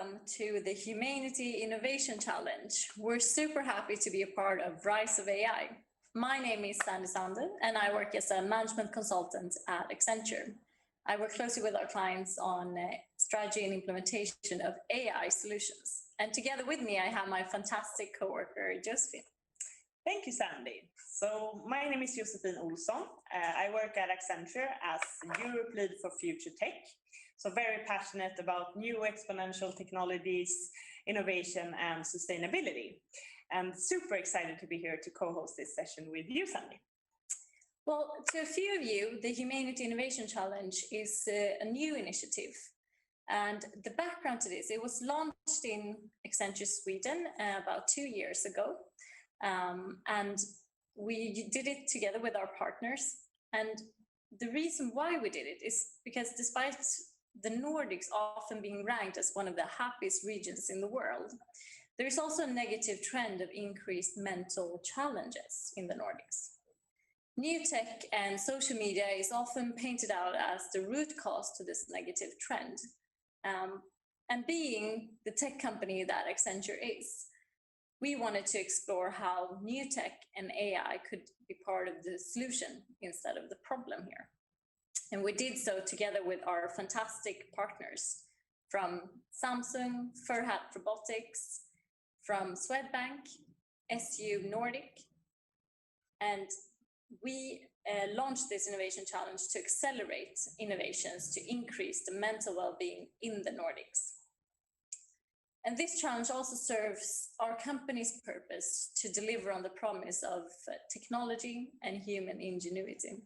welcome to the HumAInity Innovation Challenge. We're super happy to be a part of Rise of AI. My name is Sandy Sander, and I work as a management consultant at Accenture. I work closely with our clients on strategy and implementation of AI solutions. And together with me, I have my fantastic coworker, Josephine. Thank you, Sandy. So my name is Josephine Olsson. I work at Accenture as Europe Lead for Future Tech. So very passionate about new exponential technologies, innovation and sustainability. And super excited to be here to co-host this session with you, Sandy. Well, to a few of you, the HumAInity Innovation Challenge is a new initiative. And the background to this, it was launched in Accenture Sweden about 2 years ago. And we did it together with our partners. And the reason why we did it is because despite the Nordics often being ranked as one of the happiest regions in the world, there is also a negative trend of increased mental challenges in the Nordics. New tech and social media is often painted out as the root cause to this negative trend. And being the tech company that Accenture is, we wanted to explore how new tech and AI could be part of the solution instead of the problem here. And we did so together with our fantastic partners from Samsung, Furhat Robotics, from Swedbank, SU Nordic. And we launched this innovation challenge to accelerate innovations to increase the mental well-being in the Nordics. And this challenge also serves our company's purpose to deliver on the promise of technology and human ingenuity.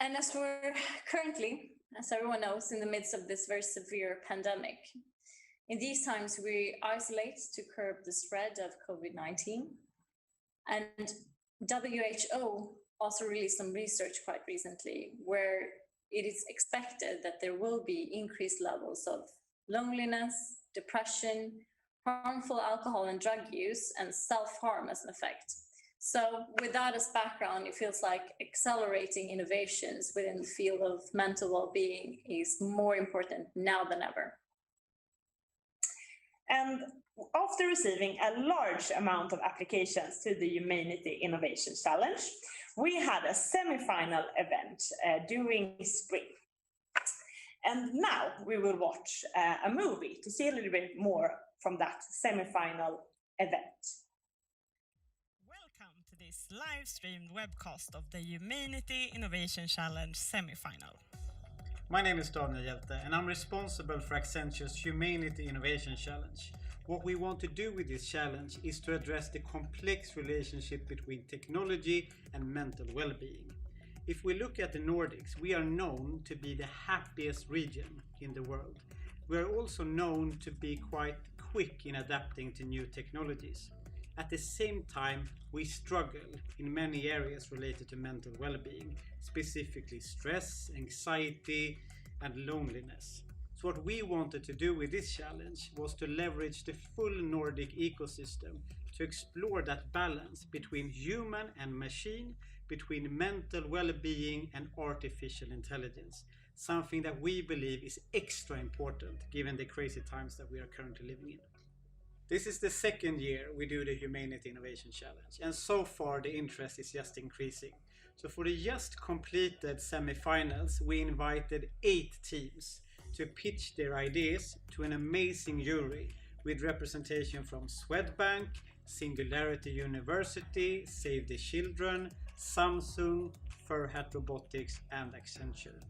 And as we're currently, as everyone knows, in the midst of this very severe pandemic, in these times we isolate to curb the spread of COVID-19. And WHO also released some research quite recently where it is expected that there will be increased levels of loneliness, depression, harmful alcohol and drug use, and self-harm as an effect. So with that as background, it feels like accelerating innovations within the field of mental well-being is more important now than ever. And after receiving a large amount of applications to the HumAInity Innovation Challenge, we had a semi-final event during spring. And now we will watch a movie to see a little bit more from that semi-final event. Welcome to this live-streamed webcast of the HumAInity Innovation Challenge semi-final. My name is Daniel Hjälte and I'm responsible for Accenture's HumAInity Innovation Challenge. What we want to do with this challenge is to address the complex relationship between technology and mental well-being. If we look at the Nordics, we are known to be the happiest region in the world. We are also known to be quite quick in adapting to new technologies. At the same time, we struggle in many areas related to mental well-being, specifically stress, anxiety, and loneliness. So what we wanted to do with this challenge was to leverage the full Nordic ecosystem to explore that balance between human and machine, between mental well-being and artificial intelligence, something that we believe is extra important given the crazy times that we are currently living in. This is the second year we do the HumAInity Innovation Challenge, and so far the interest is just increasing. So for the just completed semi-finals, we invited 8 teams to pitch their ideas to an amazing jury with representation from Swedbank, SingularityU University, Save the Children, Samsung, Furhat Robotics and Accenture.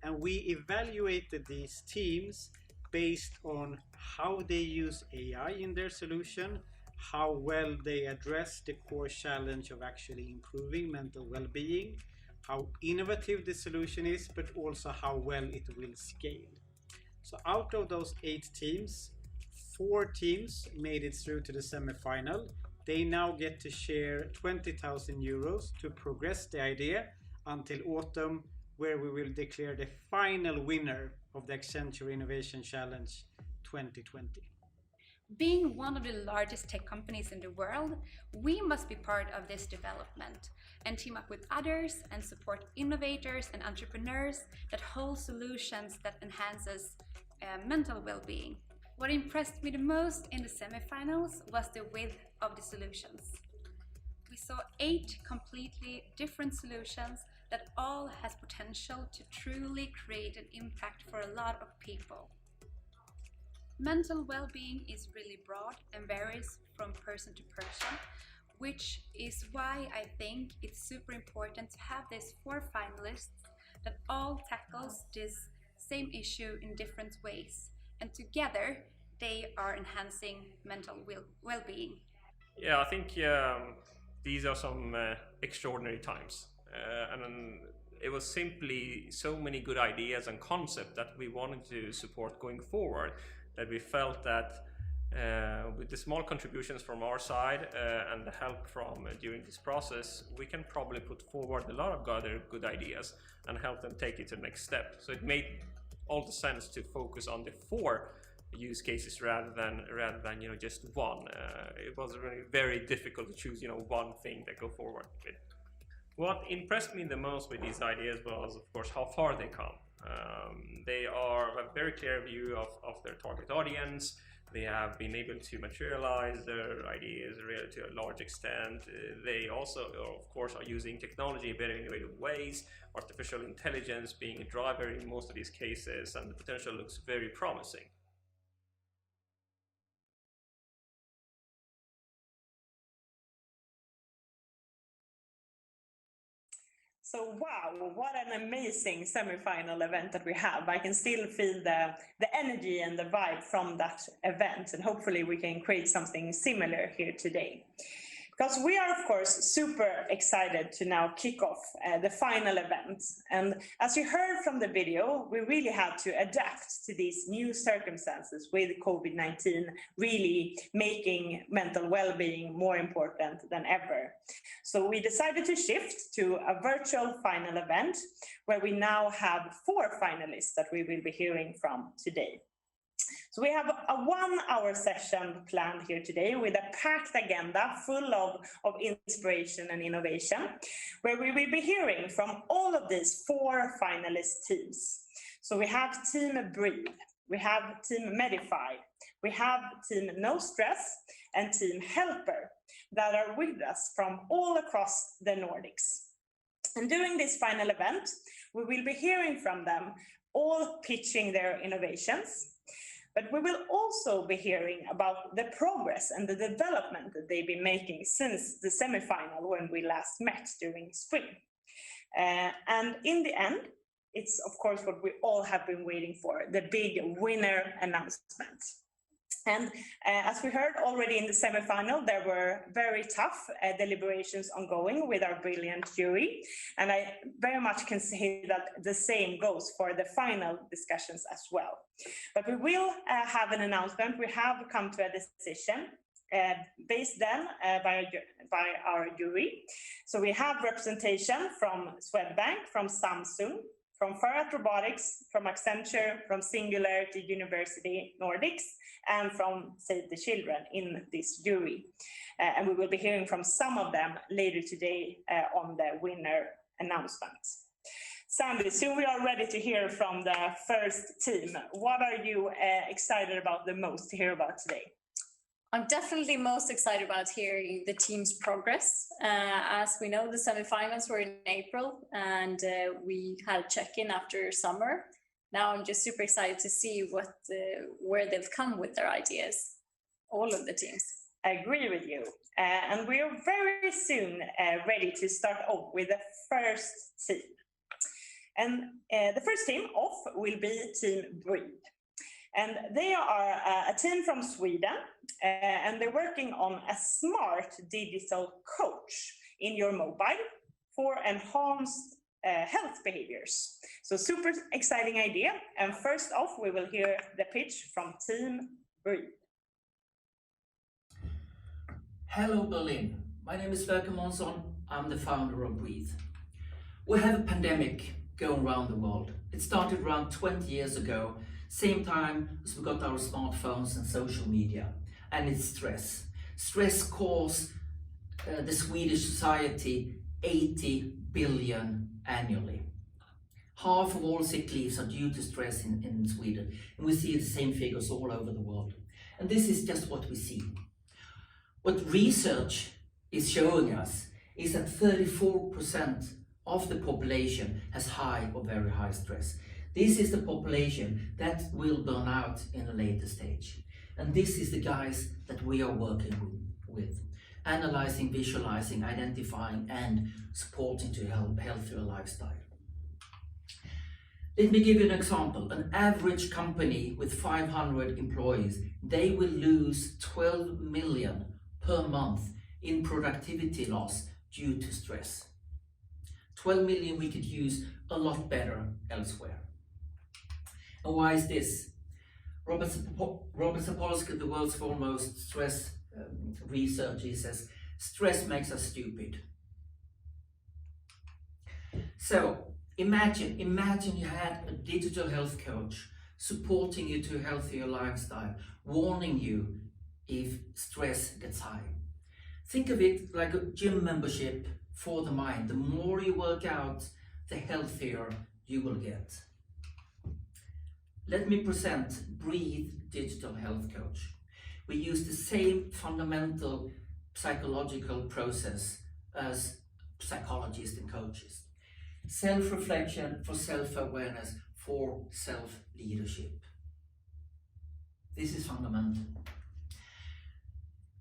And we evaluated these teams based on how they use AI in their solution, how well they address the core challenge of actually improving mental well-being, how innovative the solution is, but also how well it will scale. So out of those 8 teams, 4 teams made it through to the semi-final. They now get to share 20,000 euros to progress the idea until autumn, where we will declare the final winner of the Accenture Innovation Challenge 2020. Being one of the largest tech companies in the world, we must be part of this development and team up with others and support innovators and entrepreneurs that hold solutions that enhances mental well-being. What impressed me the most in the semifinals was the width of the solutions. We saw 8 completely different solutions that all has potential to truly create an impact for a lot of people. Mental well-being is really broad and varies from person to person, which is why I think it's super important to have these 4 finalists that all tackles this same issue in different ways, and together they are enhancing mental well-being. Yeah, I think these are some extraordinary times, and it was simply so many good ideas and concepts that we wanted to support going forward, that we felt that with the small contributions from our side and the help from during this process, we can probably put forward a lot of other good ideas and help them take it to the next step. So it made all the sense to focus on the 4 use cases rather than just one. It was really very difficult to choose one thing that go forward with. What impressed me the most with these ideas was, of course, how far they come. They are a very clear view of their target audience. They have been able to materialize their ideas really to a large extent. They also, of course, are using technology in very innovative ways, artificial intelligence being a driver in most of these cases, and the potential looks very promising. So wow, what an amazing semi-final event that we have. I can still feel the energy and the vibe from that event, and hopefully we can create something similar here today. Because we are, of course, super excited to now kick off the final event. And as you heard from the video, we really had to adapt to these new circumstances with COVID-19 really making mental well-being more important than ever. So we decided to shift to a virtual final event where we now have 4 finalists that we will be hearing from today. So we have a 1-hour session planned here today with a packed agenda full of inspiration and innovation, where we will be hearing from all of these 4 finalist teams. So we have Team Breathe, we have Team Medified, we have Team No Stress, and Team Hilbert that are with us from all across the Nordics. And during this final event, we will be hearing from them all pitching their innovations. But we will also be hearing about the progress and the development that they've been making since the semifinal when we last met during spring. And in the end, it's of course what we all have been waiting for, the big winner announcement. And as we heard already in the semifinal, there were very tough deliberations ongoing with our brilliant jury. And I very much can say that the same goes for the final discussions as well. But we will have an announcement. We have come to a decision based then by our jury. So we have representation from Swedbank, from Samsung, from Furhat Robotics, from Accenture, from SingularityU Nordics, and from Save the Children in this jury. And we will be hearing from some of them later today on the winner announcement. Sandy, soon we are ready to hear from the first team. What are you excited about the most to hear about today? I'm definitely most excited about hearing the team's progress. As we know, the semifinals were in April, and we had a check-in after summer. Now I'm just super excited to see where they've come with their ideas, all of the teams. I agree with you. And we are very soon ready to start off with the first team. And the first team off will be Team Breathe. And they are a team from Sweden, and they're working on a smart digital coach in your mobile for enhanced health behaviors. So super exciting idea. And first off, we will hear the pitch from Team Breathe. Hello Berlin, my name is Sverker Månsson, I'm the founder of Breathe. We have a pandemic going around the world. It started around 20 years ago, same time as we got our smartphones and social media, and it's stress. Stress costs the Swedish society 80 billion annually. Half of all sick leaves are due to stress in Sweden, and we see the same figures all over the world. And this is just what we see. What research is showing us is that 34% of the population has high or very high stress. This is the population that will burn out in a later stage. And this is the guys that we are working with. Analyzing, visualizing, identifying, and supporting to a healthier lifestyle. Let me give you an example. An average company with 500 employees, they will lose 12 million per month in productivity loss due to stress. 12 million we could use a lot better elsewhere. And why is this? Robert Sapolsky, the world's foremost stress researcher, says, stress makes us stupid. So imagine you had a digital health coach supporting you to a healthier lifestyle, warning you if stress gets high. Think of it like a gym membership for the mind. The more you work out, the healthier you will get. Let me present Breathe Digital Health Coach. We use the same fundamental psychological process as psychologists and coaches. Self-reflection for self-awareness for self-leadership. This is fundamental.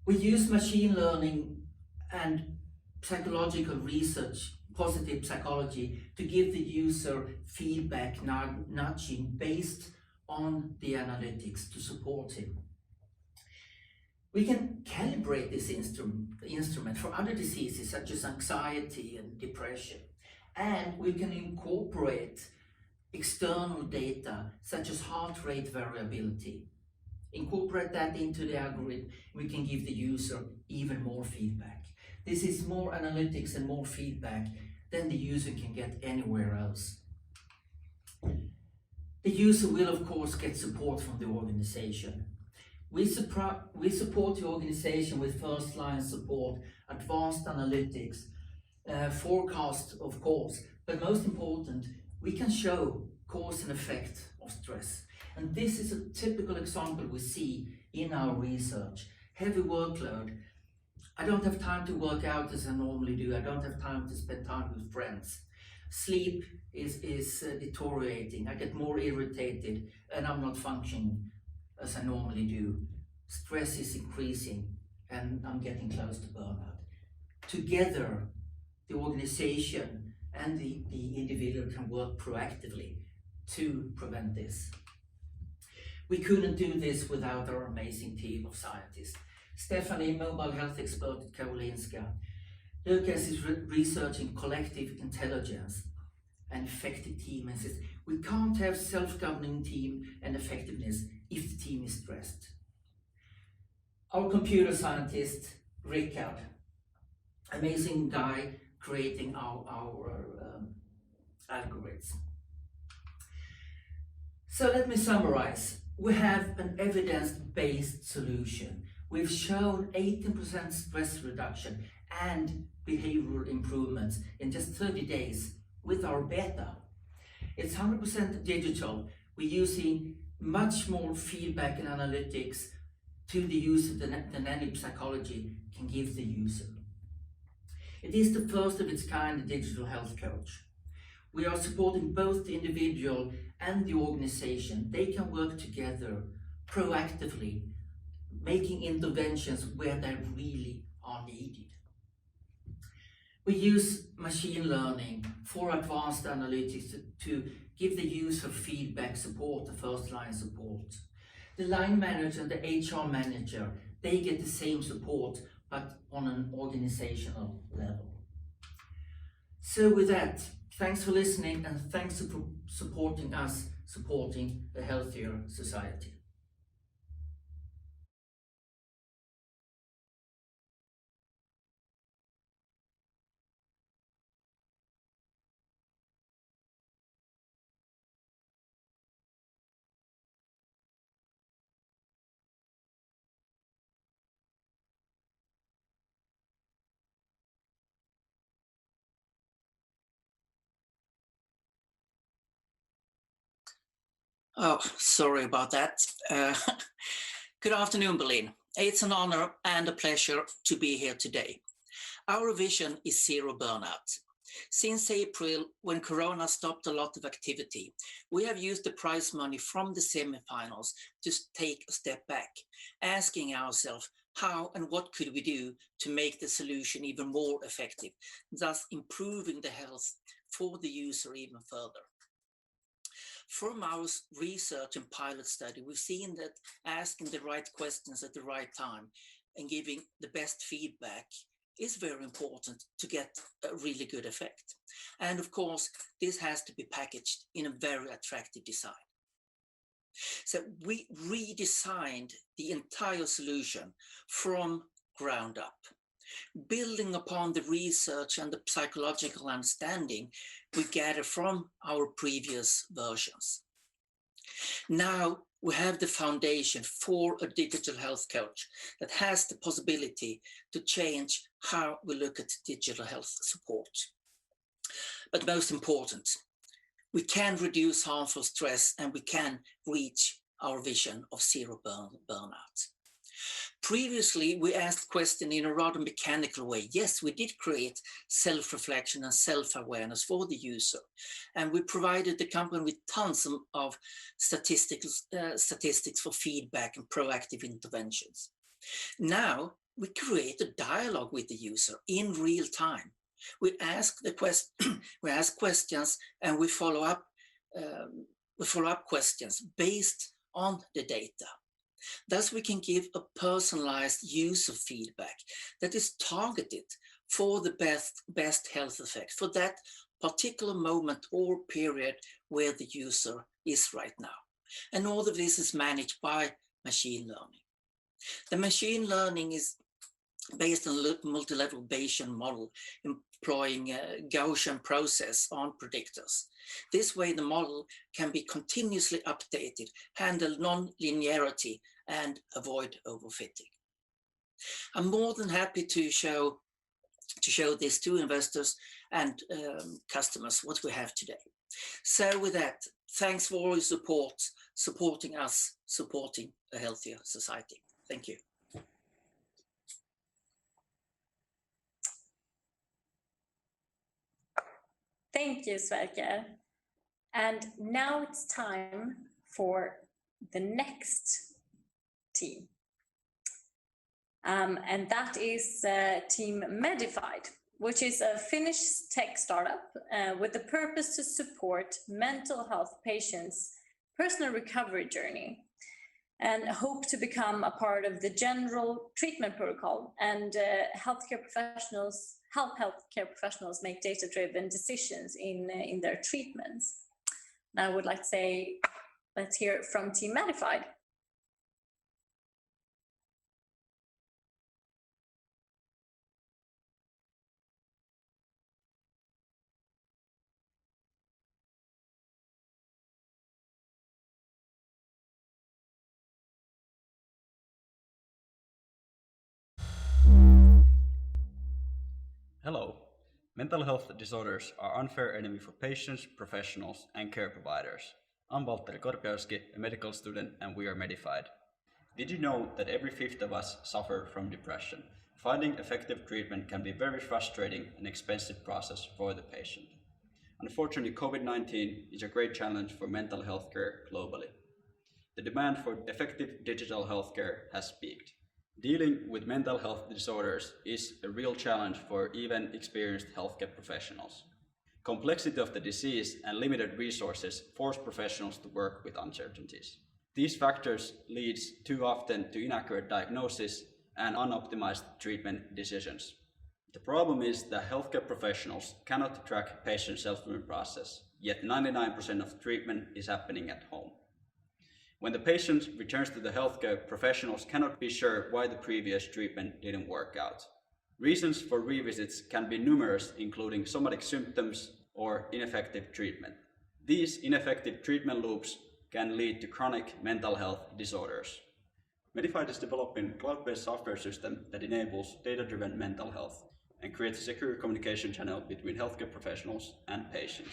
We use machine learning and psychological research, positive psychology, to give the user feedback, nudging based on the analytics to support him. We can calibrate this instrument for other diseases such as anxiety and depression. And we can incorporate external data such as heart rate variability. Incorporate that into the algorithm, we can give the user even more feedback. This is more analytics and more feedback than the user can get anywhere else. The user will of course get support from the organization. We support the organization with first line support, advanced analytics, forecast of course, but most important, we can show cause and effect of stress. And this is a typical example we see in our research. Heavy workload. I don't have time to work out as I normally do. I don't have time to spend time with friends. Sleep is deteriorating. I get more irritated and I'm not functioning as I normally do. Stress is increasing and I'm getting close to burnout. Together, the organization and the individual can work proactively to prevent this. We couldn't do this without our amazing team of scientists. Stephanie, mobile health expert at Karolinska. Lucas is researching collective intelligence and effective team, and says we can't have self-governing team and effectiveness if the team is stressed. Our computer scientist, Richard, amazing guy creating our algorithms. So let me summarize. We have an evidence-based solution. We've shown 18% stress reduction and behavioral improvements in just 30 days with our beta. It's 100% digital. We're using much more feedback and analytics to the user than any psychology can give the user. It is the first of its kind digital health coach. We are supporting both the individual and the organization. They can work together proactively, making interventions where they really are needed. We use machine learning for advanced analytics to give the user feedback support, the first line support. The line manager and the HR manager, they get the same support, but on an organizational level. So with that, thanks for listening and thanks for supporting us, supporting a healthier society. Oh, sorry about that. Good afternoon, Berlin. It's an honor and a pleasure to be here today. Our vision is zero burnout. Since April, when Corona stopped a lot of activity, we have used the prize money from the semifinals to take a step back, asking ourselves how and what could we do to make the solution even more effective, thus improving the health for the user even further. From our research and pilot study, we've seen that asking the right questions at the right time and giving the best feedback is very important to get a really good effect. And of course, this has to be packaged in a very attractive design. So we redesigned the entire solution from ground up, building upon the research and the psychological understanding we gathered from our previous versions. Now we have the foundation for a digital health coach that has the possibility to change how we look at digital health support. But most important, we can reduce harmful stress and we can reach our vision of zero burnout. Previously, we asked questions in a rather mechanical way. Yes, we did create self-reflection and self-awareness for the user, and we provided the company with tons of statistics for feedback and proactive interventions. Now, we create a dialogue with the user in real time. We ask questions and we follow up questions based on the data. Thus, we can give a personalized user feedback that is targeted for the best health effect for that particular moment or period where the user is right now. And all of this is managed by machine learning. The machine learning is based on a multi-level Bayesian model employing a Gaussian process on predictors. This way, the model can be continuously updated, handle non-linearity, and avoid overfitting. I'm more than happy to show this to investors and customers what we have today. So with that, thanks for all your support, supporting us, supporting a healthier society. Thank you. Thank you, Sverker. And now it's time for the next team. And that is team Medified, which is a Finnish tech startup with the purpose to support mental health patients' personal recovery journey and hope to become a part of the general treatment protocol and help healthcare professionals make data-driven decisions in their treatments. And I would like to say, let's hear it from Team Medified. Hello. Mental health disorders are unfair enemy for patients, professionals, and care providers. I'm Valtteri Korpiauski, a medical student, and we are Medified. Did you know that every fifth of us suffer from depression? Finding effective treatment can be a very frustrating and expensive process for the patient. Unfortunately, COVID-19 is a great challenge for mental health care globally. The demand for effective digital healthcare has peaked. Dealing with mental health disorders is a real challenge for even experienced healthcare professionals. Complexity of the disease and limited resources force professionals to work with uncertainties. These factors lead too often to inaccurate diagnosis and unoptimized treatment decisions. The problem is that healthcare professionals cannot track patient self-improvement process, yet 99% of treatment is happening at home. When the patient returns to the healthcare, professionals cannot be sure why the previous treatment didn't work out. Reasons for revisits can be numerous, including somatic symptoms or ineffective treatment. These ineffective treatment loops can lead to chronic mental health disorders. Medified is developing a cloud-based software system that enables data-driven mental health and creates a secure communication channel between healthcare professionals and patients.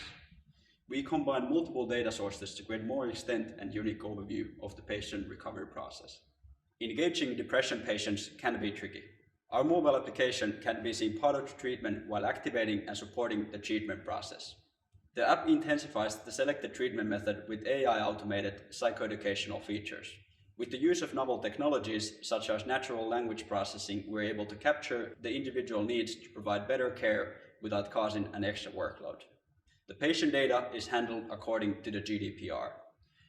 We combine multiple data sources to create more extent and unique overview of the patient recovery process. Engaging depression patients can be tricky. Our mobile application can be seen part of the treatment while activating and supporting the treatment process. The app intensifies the selected treatment method with AI automated psychoeducational features. With the use of novel technologies, such as natural language processing, we're able to capture the individual needs to provide better care without causing an extra workload. The patient data is handled according to the GDPR.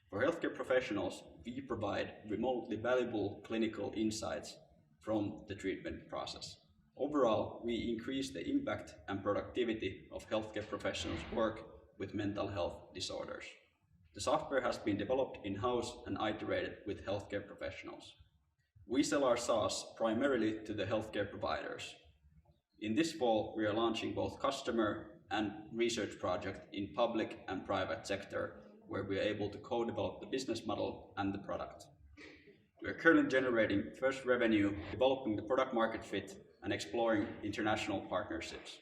For healthcare professionals, we provide remotely valuable clinical insights from the treatment process. Overall, we increase the impact and productivity of healthcare professionals' work with mental health disorders. The software has been developed in-house and iterated with healthcare professionals. We sell our SaaS primarily to the healthcare providers. In this fall, we are launching both customer and research projects in public and private sector, where we are able to co-develop the business model and the product. We are currently generating first revenue, developing the product market fit, and exploring international partnerships.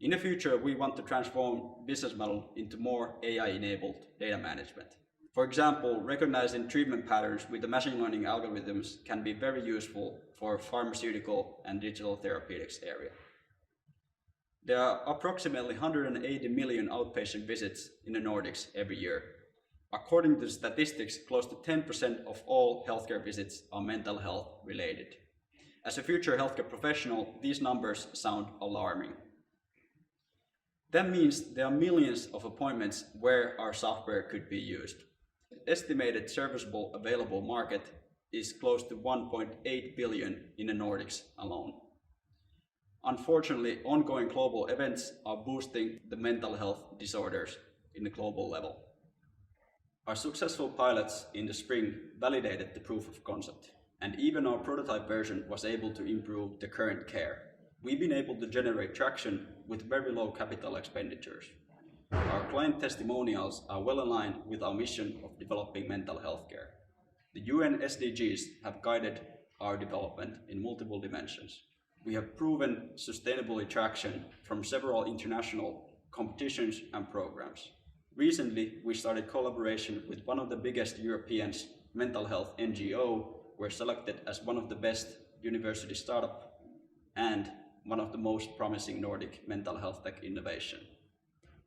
In the future, we want to transform business model into more AI-enabled data management. For example, recognizing treatment patterns with the machine learning algorithms can be very useful for pharmaceutical and digital therapeutics area. There are approximately 180 million outpatient visits in the Nordics every year. According to statistics, close to 10% of all healthcare visits are mental health related. As a future healthcare professional, these numbers sound alarming. That means there are millions of appointments where our software could be used. The estimated serviceable available market is close to 1.8 billion in the Nordics alone. Unfortunately, ongoing global events are boosting the mental health disorders in the global level. Our successful pilots in the spring validated the proof of concept, and even our prototype version was able to improve the current care. We've been able to generate traction with very low capital expenditures. Our client testimonials are well aligned with our mission of developing mental health care. The UN SDGs have guided our development in multiple dimensions. We have proven sustainable traction from several international competitions and programs. Recently, we started collaboration with one of the biggest European mental health NGO. We're selected as one of the best university startup and one of the most promising Nordic mental health tech innovation.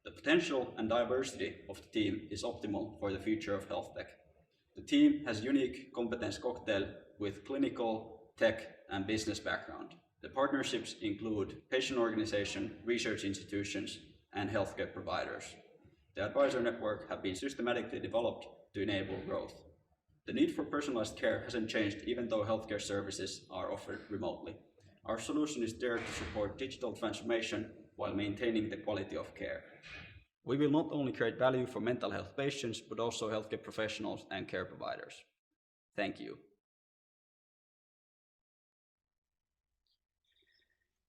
The potential and diversity of the team is optimal for the future of health tech. The team has unique competence cocktail with clinical, tech, and business background. The partnerships include patient organization, research institutions, and healthcare providers. The advisor network have been systematically developed to enable growth. The need for personalized care hasn't changed even though healthcare services are offered remotely. Our solution is there to support digital transformation while maintaining the quality of care. We will not only create value for mental health patients, but also healthcare professionals and care providers. Thank you.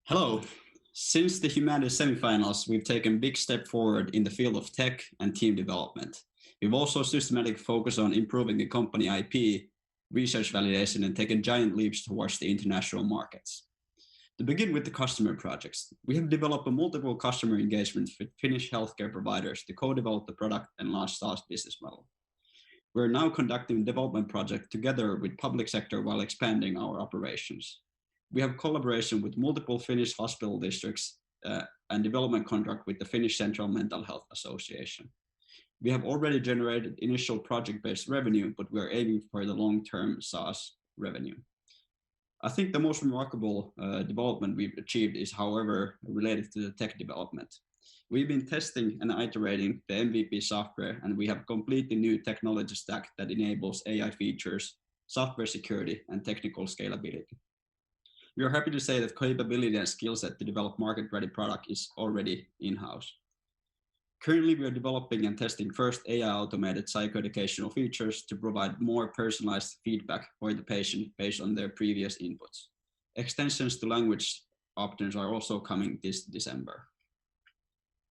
Hello. Since the HumAInity semifinals, we've taken a big step forward in the field of tech and team development. We've also systematically focused on improving the company IP, research validation, and taken giant leaps towards the international markets. To begin with the customer projects, we have developed multiple customer engagements with Finnish healthcare providers to co-develop the product and launch SaaS business model. We're now conducting a development project together with public sector while expanding our operations. We have collaboration with multiple Finnish hospital districts and development contract with the Finnish Central Mental Health Association. We have already generated initial project-based revenue, but we are aiming for the long-term SaaS revenue. I think the most remarkable development we've achieved is, however, related to the tech development. We've been testing and iterating the MVP software, and we have a completely new technology stack that enables AI features, software security, and technical scalability. We are happy to say that capability and skill set to develop market-ready product is already in-house. Currently, we are developing and testing first AI automated psychoeducational features to provide more personalized feedback for the patient based on their previous inputs. Extensions to language options are also coming this December.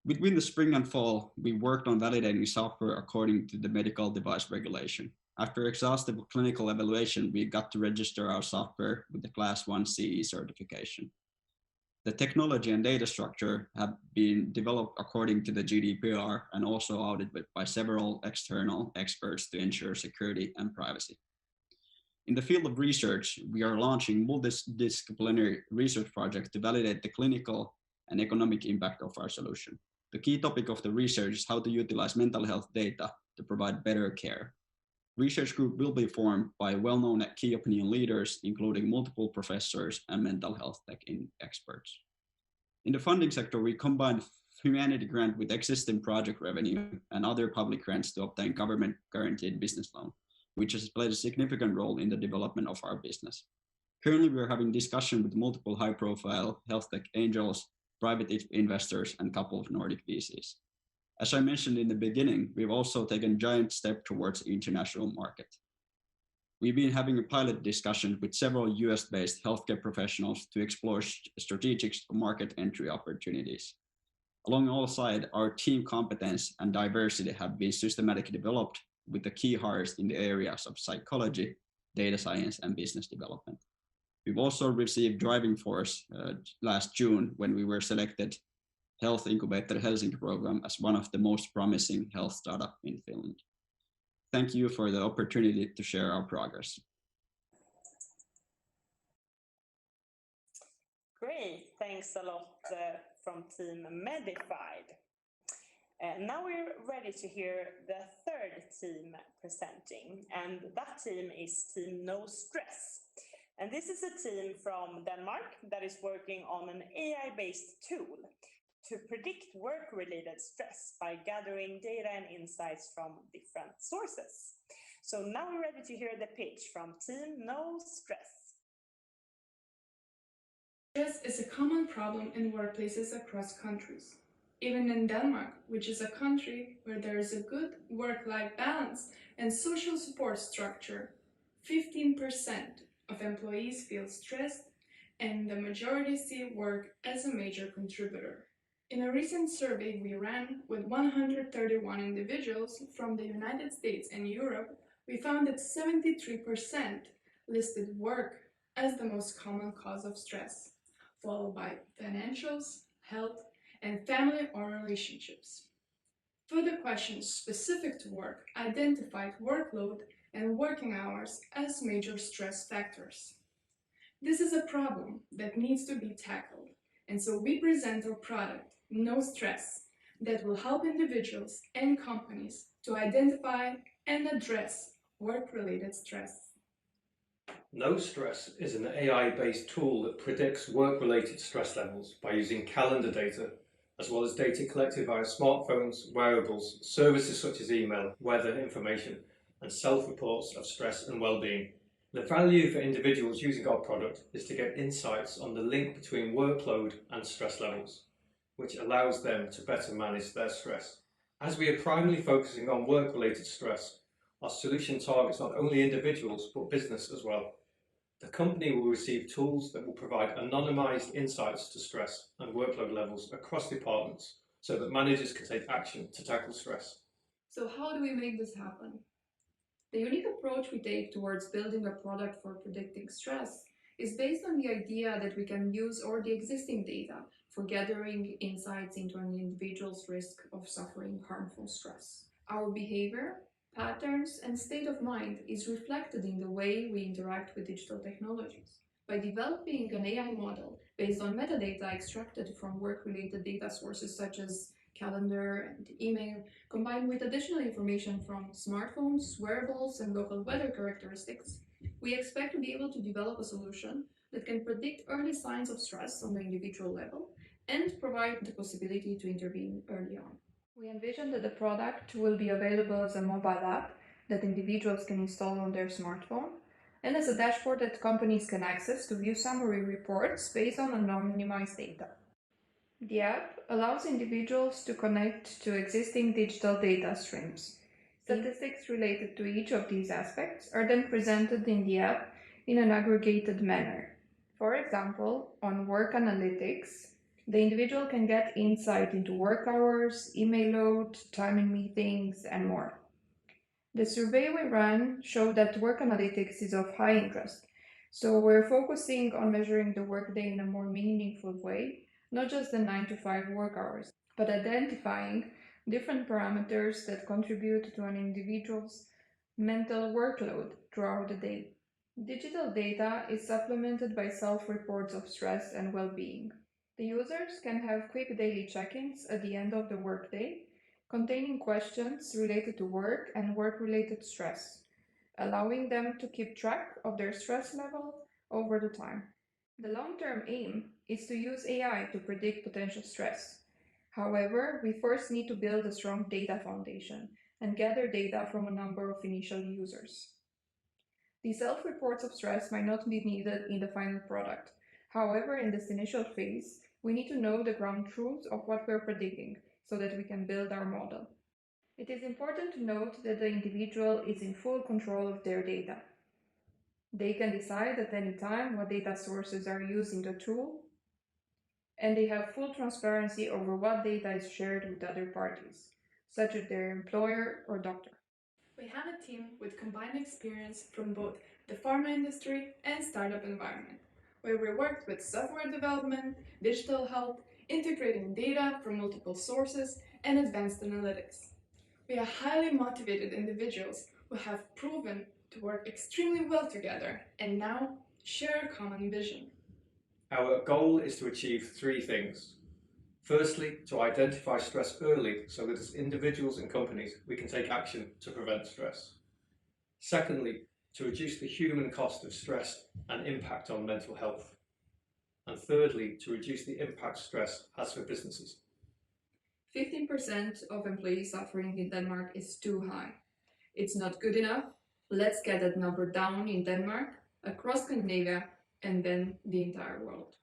Between the spring and fall, we worked on validating software according to the medical device regulation. After exhaustive clinical evaluation, we got to register our software with the Class 1 CE certification. The technology and data structure have been developed according to the GDPR and also audited by several external experts to ensure security and privacy. In the field of research, we are launching multidisciplinary research projects to validate the clinical and economic impact of our solution. The key topic of the research is how to utilize mental health data to provide better care. Research group will be formed by well-known key opinion leaders, including multiple professors and mental health tech experts. In the funding sector, we combined humanity grant with existing project revenue and other public grants to obtain government guaranteed business loan, which has played a significant role in the development of our business. Currently, we are having discussion with multiple high-profile health tech angels, private investors, and a couple of Nordic VCs. As I mentioned in the beginning, we've also taken a giant step towards the international market. We've been having a pilot discussion with several US-based healthcare professionals to explore strategic market entry opportunities. Alongside, our team competence and diversity have been systematically developed with the key hires in the areas of psychology, data science, and business development. We've also received driving force last June when we were selected Health Incubator Helsinki program as one of the most promising health startup in Finland. Thank you for the opportunity to share our progress. Great, thanks a lot from Team Medified. Now we're ready to hear the third team presenting, and that team is Team No Stress. And this is a team from Denmark that is working on an AI-based tool to predict work-related stress by gathering data and insights from different sources. So now we're ready to hear the pitch from Team No Stress. Stress is a common problem in workplaces across countries. Even in Denmark, which is a country where there is a good work-life balance and social support structure, 15% of employees feel stressed, and the majority see work as a major contributor. In a recent survey we ran with 131 individuals from the United States and Europe, we found that 73% listed work as the most common cause of stress, followed by financials, health, and family or relationships. Further questions specific to work identified workload and working hours as major stress factors. This is a problem that needs to be tackled, and so we present our product, No Stress, that will help individuals and companies to identify and address work-related stress. No Stress is an AI-based tool that predicts work-related stress levels by using calendar data, as well as data collected via smartphones, wearables, services such as email, weather information, and self-reports of stress and well-being. The value for individuals using our product is to get insights on the link between workload and stress levels, which allows them to better manage their stress. As we are primarily focusing on work-related stress, our solution targets not only individuals but business as well. The company will receive tools that will provide anonymized insights to stress and workload levels across departments so that managers can take action to tackle stress. So how do we make this happen? The unique approach we take towards building a product for predicting stress is based on the idea that we can use already existing data for gathering insights into an individual's risk of suffering harmful stress. Our behavior, patterns, and state of mind is reflected in the way we interact with digital technologies. By developing an AI model based on metadata extracted from work-related data sources such as calendar and email, combined with additional information from smartphones, wearables, and local weather characteristics, we expect to be able to develop a solution that can predict early signs of stress on the individual level and provide the possibility to intervene early on. We envision that the product will be available as a mobile app that individuals can install on their smartphone and as a dashboard that companies can access to view summary reports based on anonymized data. The app allows individuals to connect to existing digital data streams. Statistics related to each of these aspects are then presented in the app in an aggregated manner. For example, on work analytics, the individual can get insight into work hours, email load, time in meetings, and more. The survey we ran showed that work analytics is of high interest, So we're focusing on measuring the workday in a more meaningful way, not just the 9 to 5 work hours, but identifying different parameters that contribute to an individual's mental workload throughout the day. Digital data is supplemented by self-reports of stress and well-being. The users can have quick daily check-ins at the end of the workday, containing questions related to work and work-related stress, allowing them to keep track of their stress level over the time. The long-term aim is to use AI to predict potential stress. However, we first need to build a strong data foundation and gather data from a number of initial users. The self-reports of stress might not be needed in the final product. However, in this initial phase, we need to know the ground truth of what we're predicting so that we can build our model. It is important to note that the individual is in full control of their data. They can decide at any time what data sources are used in the tool, and they have full transparency over what data is shared with other parties, such as their employer or doctor. We have a team with combined experience from both the pharma industry and startup environment, where we worked with software development, digital health, integrating data from multiple sources, and advanced analytics. We are highly motivated individuals who have proven to work extremely well together and now share a common vision. Our goal is to achieve three things. Firstly, to identify stress early so that as individuals and companies we can take action to prevent stress. Secondly, to reduce the human cost of stress and impact on mental health. And thirdly, to reduce the impact stress has for businesses. 15% of employees suffering in Denmark is too high. It's not good enough. Let's get that number down in Denmark, across Scandinavia, and then the entire world.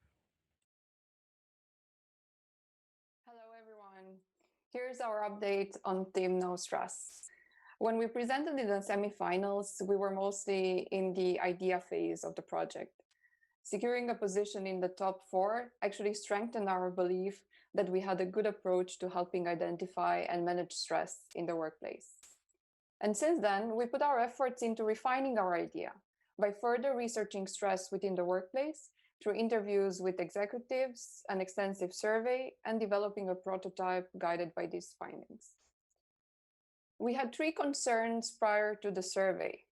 Hello everyone. Here's our update on Team No Stress. When we presented in the semifinals, we were mostly in the idea phase of the project. Securing a position in the top 4 actually strengthened our belief that we had a good approach to helping identify and manage stress in the workplace. And since then, we put our efforts into refining our idea by further researching stress within the workplace through interviews with executives, an extensive survey, and developing a prototype guided by these findings. We had 3 concerns prior to the survey: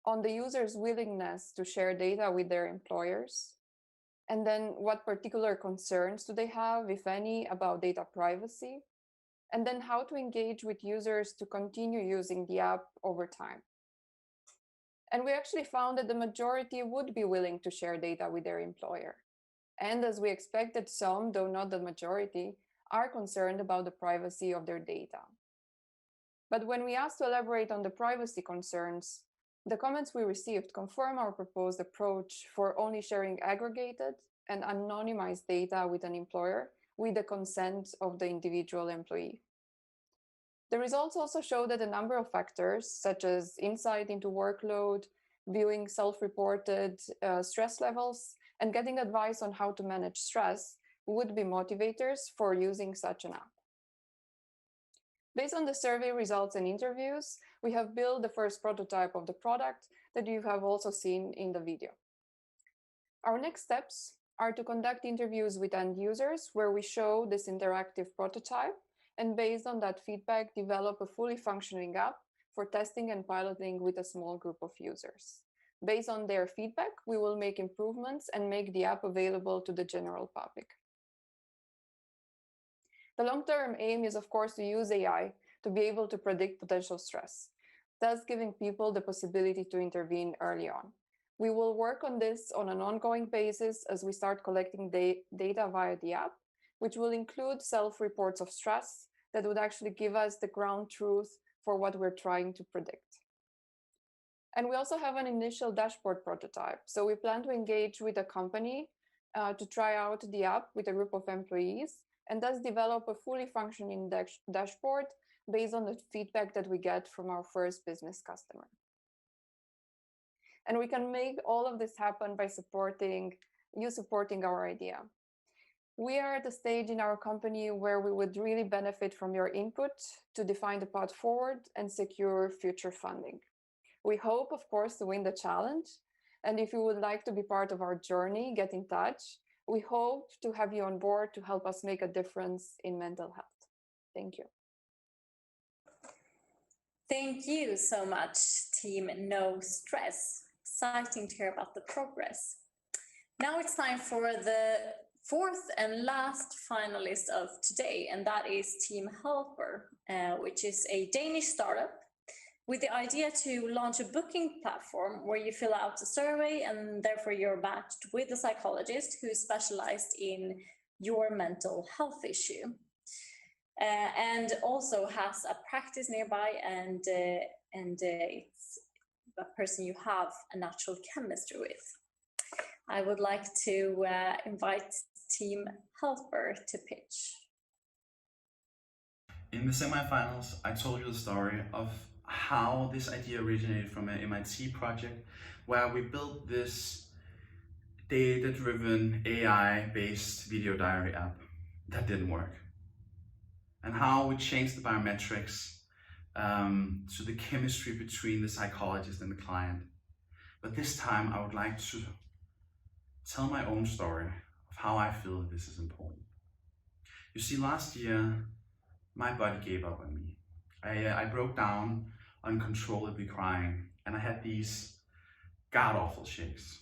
on the user's willingness to share data with their employers, and then what particular concerns do they have, if any, about data privacy, and then how to engage with users to continue using the app over time. And we actually found that the majority would be willing to share data with their employer. And as we expected, some, though not the majority, are concerned about the privacy of their data. But when we asked to elaborate on the privacy concerns, the comments we received confirm our proposed approach for only sharing aggregated and anonymized data with an employer with the consent of the individual employee. The results also show that a number of factors, such as insight into workload, viewing self-reported stress levels, and getting advice on how to manage stress, would be motivators for using such an app. Based on the survey results and interviews, we have built the first prototype of the product that you have also seen in the video. Our next steps are to conduct interviews with end users where we show this interactive prototype, and based on that feedback, develop a fully functioning app for testing and piloting with a small group of users. Based on their feedback, we will make improvements and make the app available to the general public. The long-term aim is, of course, to use AI to be able to predict potential stress, thus giving people the possibility to intervene early on. We will work on this on an ongoing basis as we start collecting data via the app, which will include self-reports of stress that would actually give us the ground truth for what we're trying to predict. And we also have an initial dashboard prototype. So we plan to engage with a company to try out the app with a group of employees, and thus develop a fully functioning dashboard based on the feedback that we get from our first business customer. And we can make all of this happen by supporting our idea. We are at the stage in our company where we would really benefit from your input to define the path forward and secure future funding. We hope, of course, to win the challenge, And if you would like to be part of our journey, get in touch. We hope to have you on board to help us make a difference in mental health. Thank you. Thank you so much, Team No Stress. Exciting to hear about the progress. Now it's time for the fourth and last finalist of today, and that is Team Hilbert, which is a Danish startup with the idea to launch a booking platform where you fill out a survey and therefore you're matched with a psychologist who is specialized in your mental health issue. And also has a practice nearby, and it's a person you have a natural chemistry with. I would like to invite Team Hilbert to pitch. In the semifinals, I told you the story of how this idea originated from an MIT project where we built this data-driven AI-based video diary app that didn't work. And how we changed the biometrics to the chemistry between the psychologist and the client. But this time I would like to tell my own story of how I feel this is important. You see, last year, my body gave up on me. I broke down uncontrollably crying, and I had these god-awful shakes.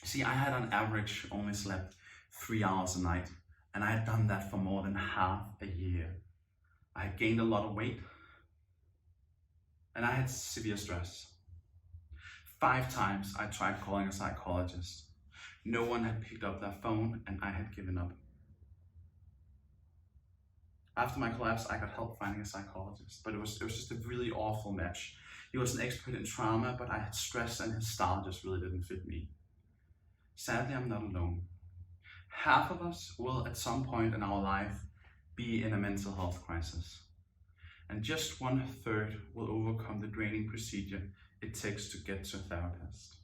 See, I had on average only slept 3 hours a night, and I had done that for more than half a year. I had gained a lot of weight, and I had severe stress. 5 times I tried calling a psychologist. No one had picked up their phone, and I had given up. After my collapse, I got help finding a psychologist, but it was just a really awful match. He was an expert in trauma, but I had stress, and his style just really didn't fit me. Sadly, I'm not alone. Half of us will at some point in our life be in a mental health crisis. And just 1/3 will overcome the draining procedure it takes to get to a therapist.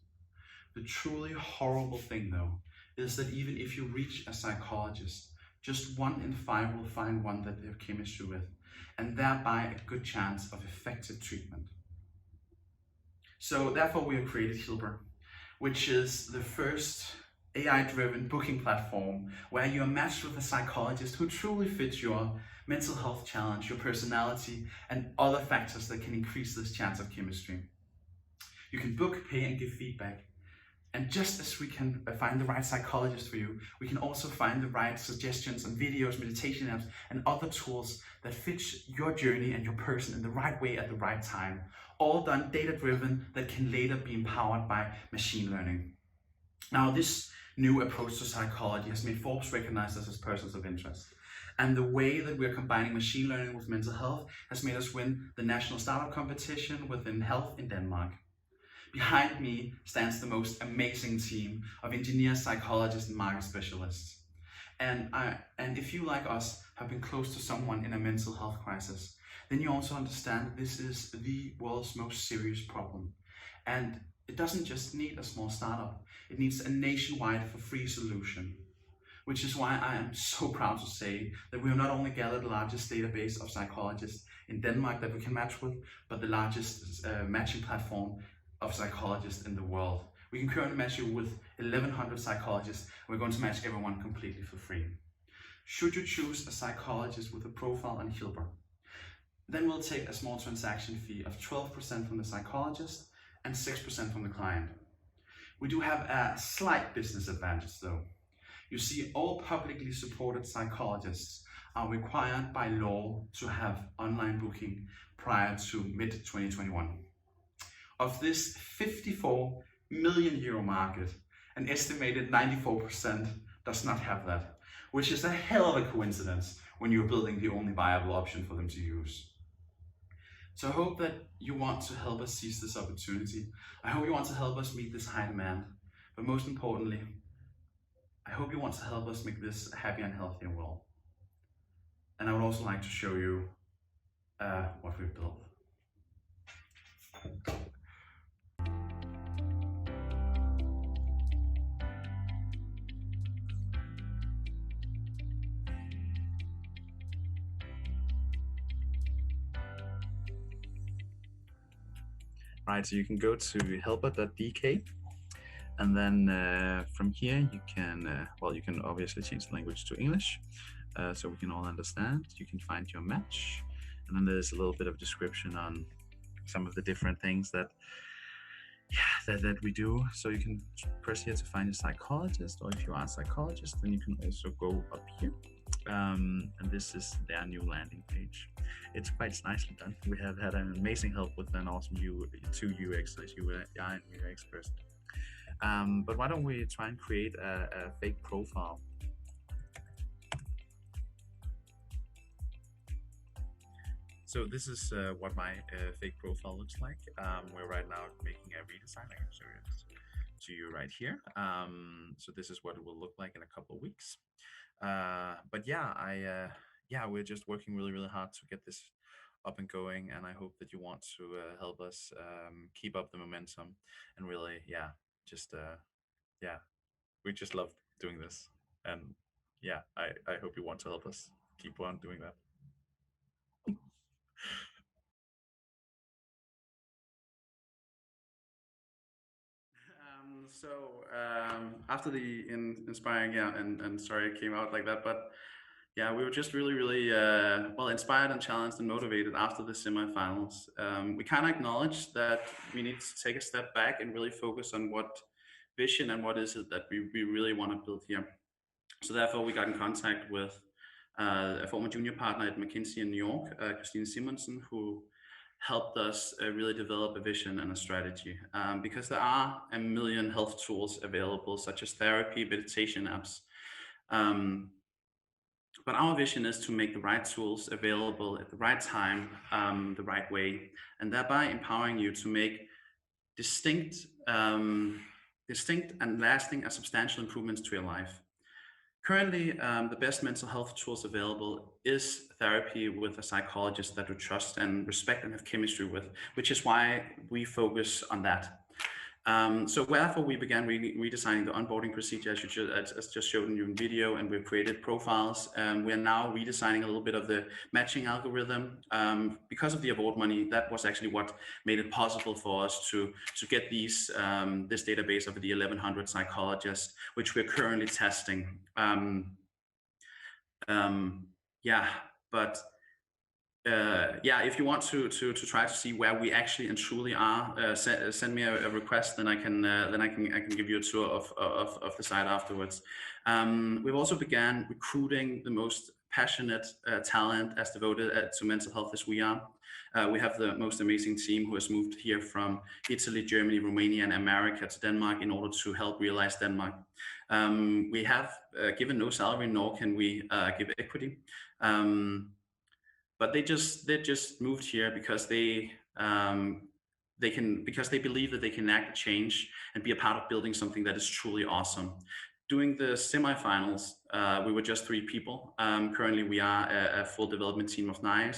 The truly horrible thing though, is that even if you reach a psychologist, just 1 in 5 will find one that they have chemistry with, and thereby a good chance of effective treatment. So therefore we have created Hilbert, which is the first AI-driven booking platform where you are matched with a psychologist who truly fits your mental health challenge, your personality, and other factors that can increase this chance of chemistry. You can book, pay, and give feedback. And just as we can find the right psychologist for you, we can also find the right suggestions and videos, meditation apps, and other tools that fit your journey and your person in the right way at the right time. All done data-driven that can later be empowered by machine learning. Now, this new approach to psychology has made Forbes recognize us as persons of interest. And the way that we're combining machine learning with mental health has made us win the national startup competition within health in Denmark. Behind me stands the most amazing team of engineers, psychologists, and market specialists. And if you, like us, have been close to someone in a mental health crisis, then you also understand this is the world's most serious problem. And it doesn't just need a small startup, it needs a nationwide for free solution. Which is why I am so proud to say that we have not only gathered the largest database of psychologists in Denmark that we can match with, but the largest matching platform of psychologists in the world. We can currently match you with 1,100 psychologists, and we're going to match everyone completely for free. Should you choose a psychologist with a profile on Hilbert, then we'll take a small transaction fee of 12% from the psychologist and 6% from the client. We do have a slight business advantage though. You see, all publicly supported psychologists are required by law to have online booking prior to mid-2021. Of this 54 million euro market, an estimated 94% does not have that, which is a hell of a coincidence when you're building the only viable option for them to use. So I hope that you want to help us seize this opportunity. I hope you want to help us meet this high demand. But most importantly, I hope you want to help us make this a happier and healthier world. And I would also like to show you what we've built. Right, so you can go to helper.dk And then from here, you can, you can obviously change the language to English, so we can all understand. You can find your match. And then there's a little bit of description on some of the different things that we do. So you can press here to find a psychologist, or if you are a psychologist, then you can also go up here. And this is their new landing page. It's quite nicely done. We have had an amazing help with an awesome two UX, UI and UX person. But why don't we try and create a fake profile? So this is what my fake profile looks like. We're right now making a redesign. I can show it to you right here. So this is what it will look like in a couple of weeks. But yeah, we're just working really, really hard to get this up and going, and I hope that you want to help us keep up the momentum and really, we just love doing this, and yeah, I hope you want to help us keep on doing that. After the inspiring, and sorry it came out like that, but yeah, we were just really, really inspired and challenged and motivated after the semifinals. We kind of acknowledged that we need to take a step back and really focus on what vision and what is it that we really want to build here. So therefore, we got in contact with a former junior partner at McKinsey in New York, Christine Simonsen, who helped us really develop a vision and a strategy, because there are a million health tools available, such as therapy, meditation apps. But our vision is to make the right tools available at the right time, the right way, and thereby empowering you to make distinct and lasting and substantial improvements to your life. Currently, the best mental health tools available is therapy with a psychologist that you trust and respect and have chemistry with, which is why we focus on that. So therefore, we began redesigning the onboarding procedure, as just showed in your video, and we've created profiles. We are now redesigning a little bit of the matching algorithm. Because of the award money, that was actually what made it possible for us to get this database of the 1,100 psychologists, which we're currently testing. If you want to try to see where we actually and truly are, send me a request, then I can give you a tour of the site afterwards. We've also began recruiting the most passionate talent as devoted to mental health as we are. We have the most amazing team who has moved here from Italy, Germany, Romania, and America to Denmark in order to help realize Denmark. We have given no salary, nor can we give equity. But they just moved here because they believe that they can enact change and be a part of building something that is truly awesome. Doing the semifinals, we were just 3 people. Currently, we are a full development team of 9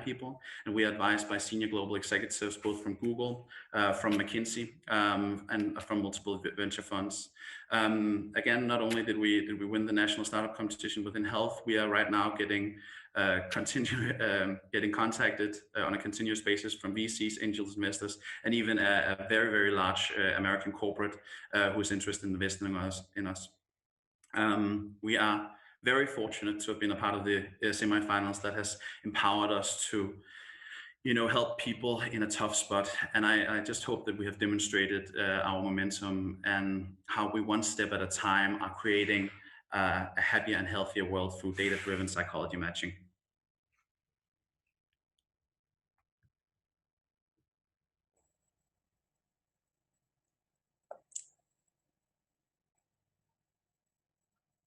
people, and we are advised by senior global executives, both from Google, from McKinsey, and from multiple venture funds. Again, not only did we win the national startup competition within health, we are right now getting contacted on a continuous basis from VCs, angels, investors, and even a very, very large American corporate who is interested in investing in us. We are very fortunate to have been a part of the semifinals that has empowered us to, help people in a tough spot. And I just hope that we have demonstrated our momentum and how we, one step at a time, are creating a happier and healthier world through data-driven psychology matching.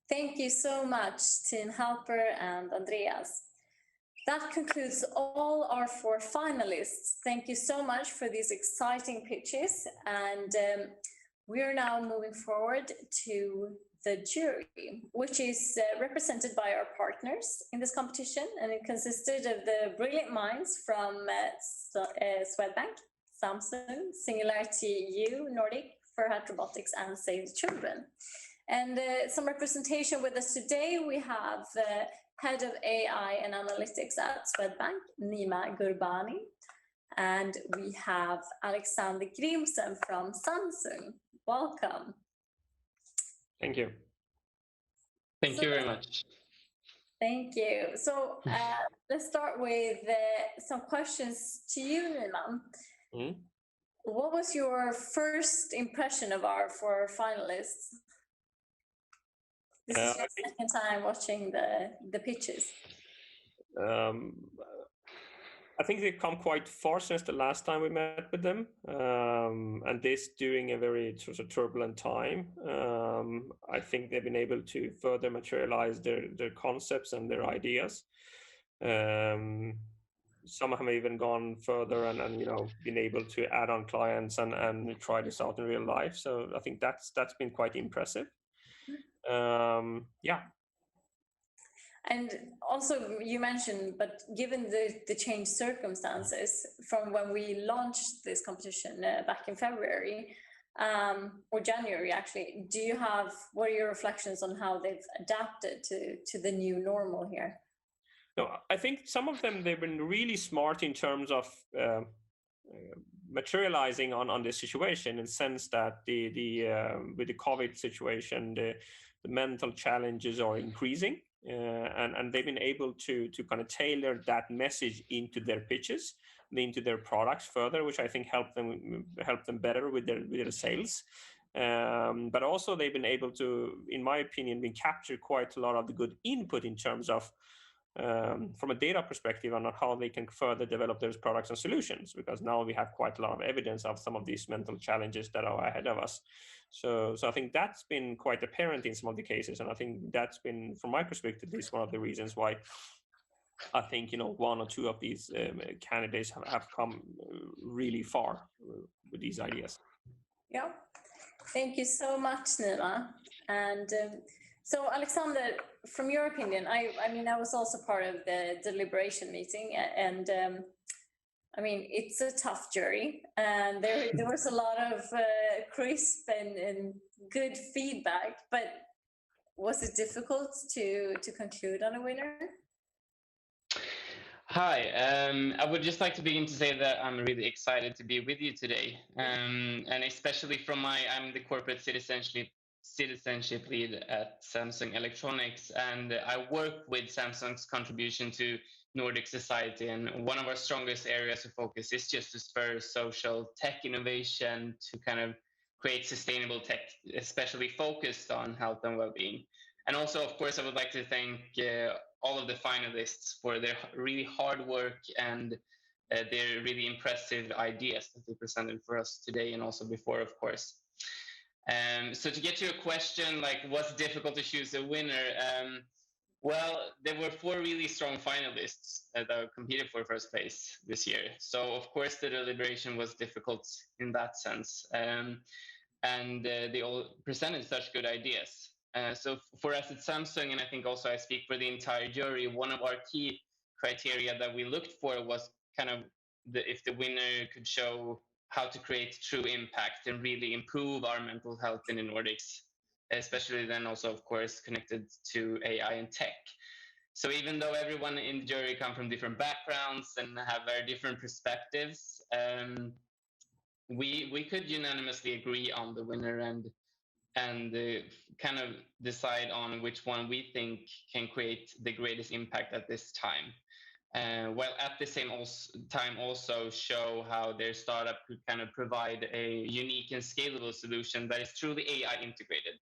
Thank you so much, Team Hilbert and Andreas. That concludes all our 4 finalists. Thank you so much for these exciting pitches. And we are now moving forward to the jury, which is represented by our partners in this competition. And it consisted of the brilliant minds from Swedbank, Samsung, SingularityU Nordic, Furhat Robotics, and Save the Children. And some representation with us today, we have Head of AI and Analytics at Swedbank, Nima Gurbani. And we have Alexander Grimsen from Samsung. welcome. Thank you. Thank you very much. Thank you. So let's start with some questions to you, Nima. What was your first impression of our four finalists? This is your second time watching the pitches. I think they've come quite far since the last time we met with them, and this during a very sort of turbulent time. I think they've been able to further materialize their concepts and their ideas. Some have even gone further and been able to add on clients and try this out in real life. So I think that's been quite impressive. Yeah. And also you mentioned, but given the changed circumstances from when we launched this competition back in February, or January actually, what are your reflections on how they've adapted to the new normal here? No, I think some of them, they've been really smart in terms of materializing on this situation, in the sense that with the COVID situation, the mental challenges are increasing, and they've been able to kind of tailor that message into their pitches, into their products further, which I think help them better with their sales. But also they've been able to, in my opinion, capture quite a lot of the good input in terms of from a data perspective on how they can further develop those products and solutions, because now we have quite a lot of evidence of some of these mental challenges that are ahead of us. So I think that's been quite apparent in some of the cases, and I think that's been, from my perspective, at least one of the reasons why I think one or two of these candidates have come really far with these ideas. Yeah, thank you so much, Nima. And so, Alexander, from your opinion, I mean, I was also part of the deliberation meeting, and I mean, it's a tough jury, and there was a lot of crisp and good feedback. But was it difficult to conclude on a winner? Hi, I would just like to begin to say that I'm really excited to be with you today, and especially I'm the corporate citizenship lead at Samsung Electronics, and I work with Samsung's contribution to Nordic society, and one of our strongest areas of focus is just to spur social tech innovation to kind of create sustainable tech, especially focused on health and well-being. And also, of course, I would like to thank all of the finalists for their really hard work and their really impressive ideas that they presented for us today and also before, of course. So to get to your question, like what's difficult to choose a winner? Well, there were 4 really strong finalists that competed for first place this year. So of course the deliberation was difficult in that sense. And they all presented such good ideas. So for us at Samsung, and I think also I speak for the entire jury, one of our key criteria that we looked for was kind of if the winner could show how to create true impact and really improve our mental health in the Nordics, especially then also, of course, connected to AI and tech. So even though everyone in the jury come from different backgrounds and have very different perspectives, we could unanimously agree on the winner and kind of decide on which one we think can create the greatest impact at this time. While at the same time also show how their startup could kind of provide a unique and scalable solution that is truly AI integrated.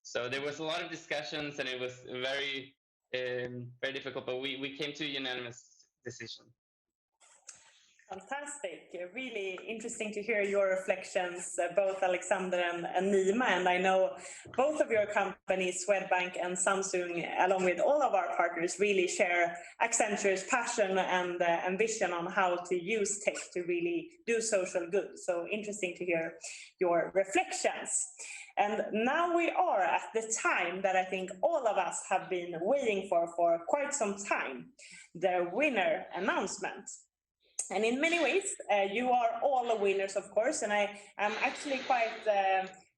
So there was a lot of discussions and it was very, very difficult, but we came to a unanimous decision. Fantastic. Really interesting to hear your reflections, both Alexander and Nima. And I know both of your companies, Swedbank and Samsung, along with all of our partners, really share Accenture's passion and ambition on how to use tech to really do social good. So interesting to hear your reflections. And now we are at the time that I think all of us have been waiting for quite some time, the winner announcement. And in many ways, you are all the winners, of course, and I am actually quite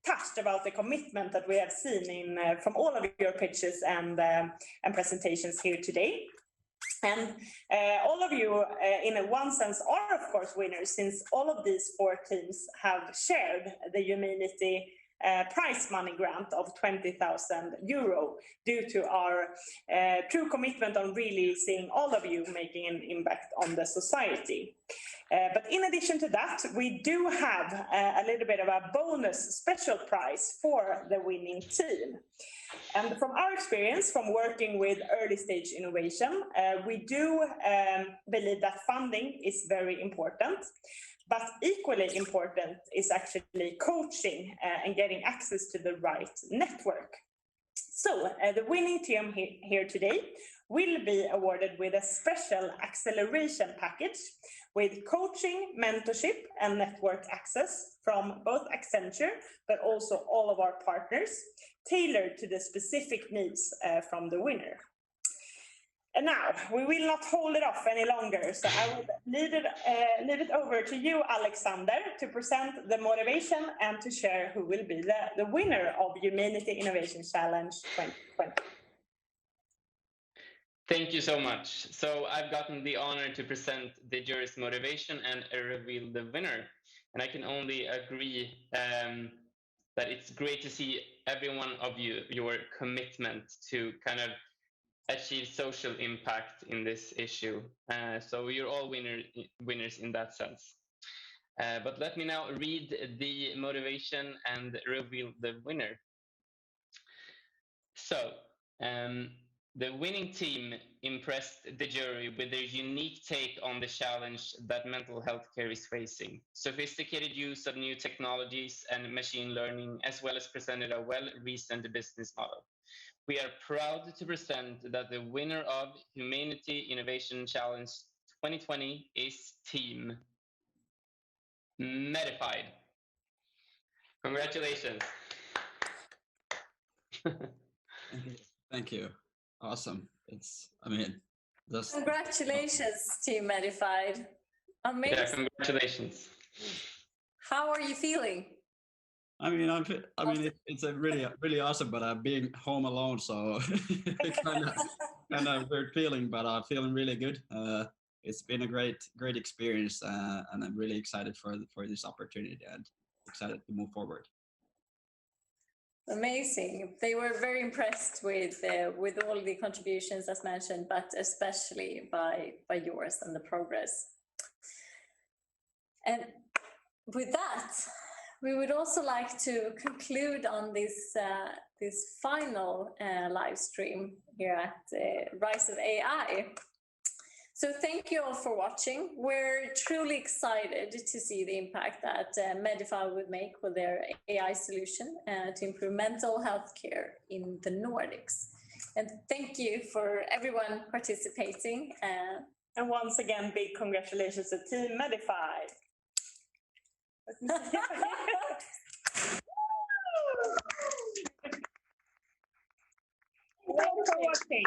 touched about the commitment that we have seen from all of your pitches and presentations here today. And all of you, in one sense, are, of course, winners, since all of these 4 teams have shared the HumAInity prize money grant of 20,000 euro due to our true commitment on really seeing all of you making an impact on the society. But in addition to that, we do have a little bit of a bonus special prize for the winning team. And from our experience from working with early stage innovation, we do believe that funding is very important. But equally important is actually coaching and getting access to the right network. So the winning team here today will be awarded with a special acceleration package with coaching, mentorship, and network access from both Accenture, but also all of our partners, tailored to the specific needs from the winner. And now, we will not hold it off any longer, so I will leave it over to you, Alexander, to present the motivation and to share who will be the winner of HumAInity Innovation Challenge 2020. Thank you so much. So I've gotten the honor to present the jury's motivation and reveal the winner. And I can only agree that it's great to see every one of you, your commitment to kind of achieve social impact in this issue. So you're all winners in that sense. But let me now read the motivation and reveal the winner. So the winning team impressed the jury with their unique take on the challenge that mental health care is facing. Sophisticated use of new technologies and machine learning, as well as presented a well-reasoned business model. We are proud to present that the winner of HumAInity Innovation Challenge 2020 is Team Medified. Congratulations. Thank you. Awesome. Congratulations, Team Medified. Amazing. Yeah, congratulations. How are you feeling? It's a really awesome, but I'm being home alone, so kind of weird feeling, but I'm feeling really good. It's been a great experience, and I'm really excited for this opportunity and excited to move forward. Amazing. They were very impressed with all the contributions as mentioned, but especially by yours and the progress. And with that, we would also like to conclude on this final live stream here at Rise of AI. So thank you all for watching. We're truly excited to see the impact that Medified would make with their AI solution to improve mental health care in the Nordics. And thank you for everyone participating. And once again, big congratulations to Team Medified. Thanks for watching.